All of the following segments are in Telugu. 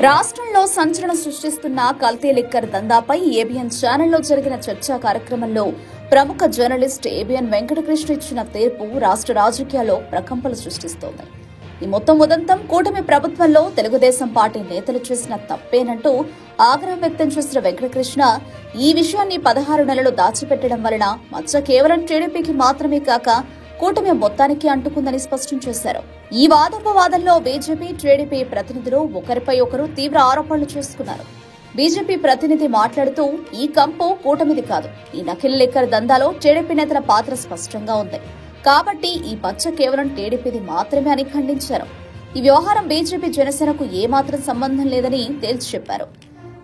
రాష్ట్రంలో సంచలనం సృష్టిస్తున్న కల్తీ లిక్కర్ దందాపై ఏబిఎన్ ఛానల్లో జరిగిన చర్చా కార్యక్రమంలో ప్రముఖ జర్నలిస్ట్ ఏబిఎన్ వెంకటకృష్ణ ఇచ్చిన తీర్పు రాష్ట్ర రాజకీయాల్లో ప్రకంపనలు సృష్టిస్తోంది. ఈ మొత్తం ఉదంతం కూటమి ప్రభుత్వంలో తెలుగుదేశం పార్టీ నేతలు చేసిన తప్పేనంటూ ఆగ్రహం వ్యక్తం చేసిన వెంకటకృష్ణ ఈ విషయాన్ని 16 నెలలు దాచిపెట్టడం వలన మచ్చ కేవలం టీడీపీకి మాత్రమే కాక కూటమి మొత్తానికి అంటుకుందని స్పష్టం చేశారు. ఈ వాదోపవాదంలో బీజేపీ, టీడీపీ ప్రతినిధులు ఒకరిపై ఒకరు తీవ్ర ఆరోపణలు చేసుకున్నారు. బీజేపీ ప్రతినిధి మాట్లాడుతూ ఈ కంపు కూటమిది కాదు, ఈ నకిలీ లిక్కర్ దందాలో టీడీపీ నేతల పాత్ర స్పష్టంగా ఉంది కాబట్టి ఈ పచ్చ కేవలం టీడీపీది మాత్రమే అని ఖండించారు. ఈ వ్యవహారం బీజేపీ, జనసేనకు ఏమాత్రం సంబంధం లేదని తేల్చి చెప్పారు.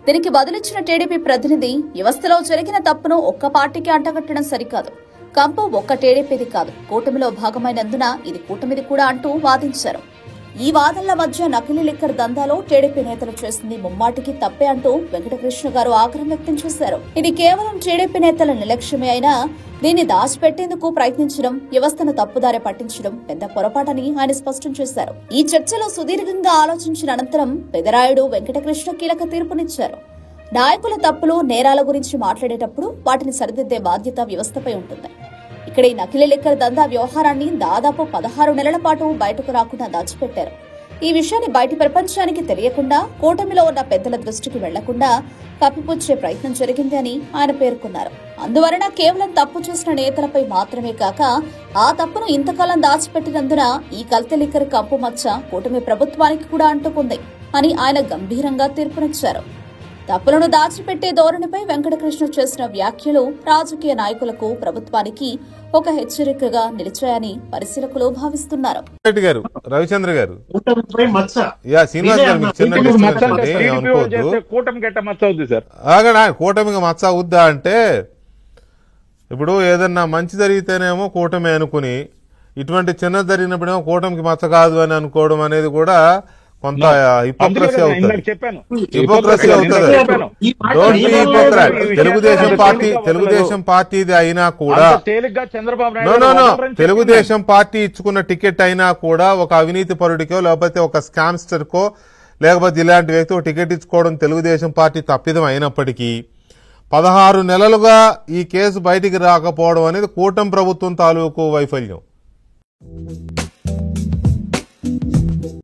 దీనికి బదులిచ్చిన టీడీపీ ప్రతినిధి వ్యవస్థలో జరిగిన తప్పును ఒక్క పార్టీకి అంటగట్టడం సరికాదు, కంపు ఒక్క టీడీపీది కాదు, కూటమిలో భాగమైనందున ఇది కూటమిది కూడా అంటూ వాదించారు. ఈ వాదనల మధ్య నకిలీ లిక్కర్ దందాలో టీడీపీ నేతలు చేసింది ముమ్మాటికి తప్పే అంటూ వెంకటకృష్ణ గారు ఆగ్రహం వ్యక్తం చేశారు. ఇది కేవలం టీడీపీ నేతల నిర్లక్ష్యమే అయినా దీన్ని దాచిపెట్టేందుకు ప్రయత్నించడం, వ్యవస్థను తప్పుదారి పట్టించడం పెద్ద పొరపాటని ఆయన స్పష్టం చేశారు. ఈ చర్చలో సుదీర్ఘంగా ఆలోచించిన అనంతరం పెదరాయుడు వెంకటకృష్ణ కీలక తీర్పునిచ్చారు. నాయకుల తప్పులు, నేరాల గురించి మాట్లాడేటప్పుడు వాటిని సరిదిద్దే బాధ్యత వ్యవస్థపై ఉంటుంది. ఇక్కడ ఈ నకిలీ లిక్కర్ దందా వ్యవహారాన్ని దాదాపు 16 నెలల పాటు బయటకు రాకుండా దాచిపెట్టారు. ఈ విషయాన్ని బయటి ప్రపంచానికి తెలియకుండా, కూటమిలో ఉన్న పెద్దల దృష్టికి వెళ్లకుండా కప్పిపుచ్చే ప్రయత్నం జరిగింది అని ఆయన పేర్కొన్నారు. అందువలన కేవలం తప్పు చేసిన నేతలపై మాత్రమే కాక ఆ తప్పును ఇంతకాలం దాచిపెట్టినందున ఈ కల్తీ లిక్కర్ కంపు మచ్చ కూటమి ప్రభుత్వానికి కూడా అంటుకుంది అని ఆయన గంభీరంగా తీర్పునిచ్చారు. తప్పులను దాచిపెట్టే ధోరణిపై వెంకటకృష్ణ చేసిన వ్యాఖ్యలు రాజకీయ నాయకులకు, ప్రభుత్వానికి ఒక హెచ్చరికగా నిలిచాయని పరిశీలకులు భావిస్తున్నారు. రవిచంద్ర గారు, కూటమికి మచ్చ అవుద్దా అంటే, ఇప్పుడు ఏదన్నా మంచి జరిగితేనేమో కూటమి అనుకుని, ఇటువంటి చిన్న జరిగినప్పుడేమో కూటమికి మచ్చ కాదు అని అనుకోవడం అనేది కూడా కొంత హిపోక్రసీ అవుతుంది. తెలుగుదేశం పార్టీది అయినా కూడా, తెలుగుదేశం పార్టీ ఇచ్చుకున్న టికెట్ అయినా కూడా ఒక అవినీతి పరుడికో లేకపోతే ఒక స్కామ్స్టర్ కో లేకపోతే ఇలాంటి వ్యక్తి ఒక టికెట్ ఇచ్చుకోవడం తెలుగుదేశం పార్టీ తప్పిదం అయినప్పటికీ 16 నెలలుగా ఈ కేసు బయటికి రాకపోవడం అనేది కూటమి ప్రభుత్వం తాలూకు వైఫల్యం.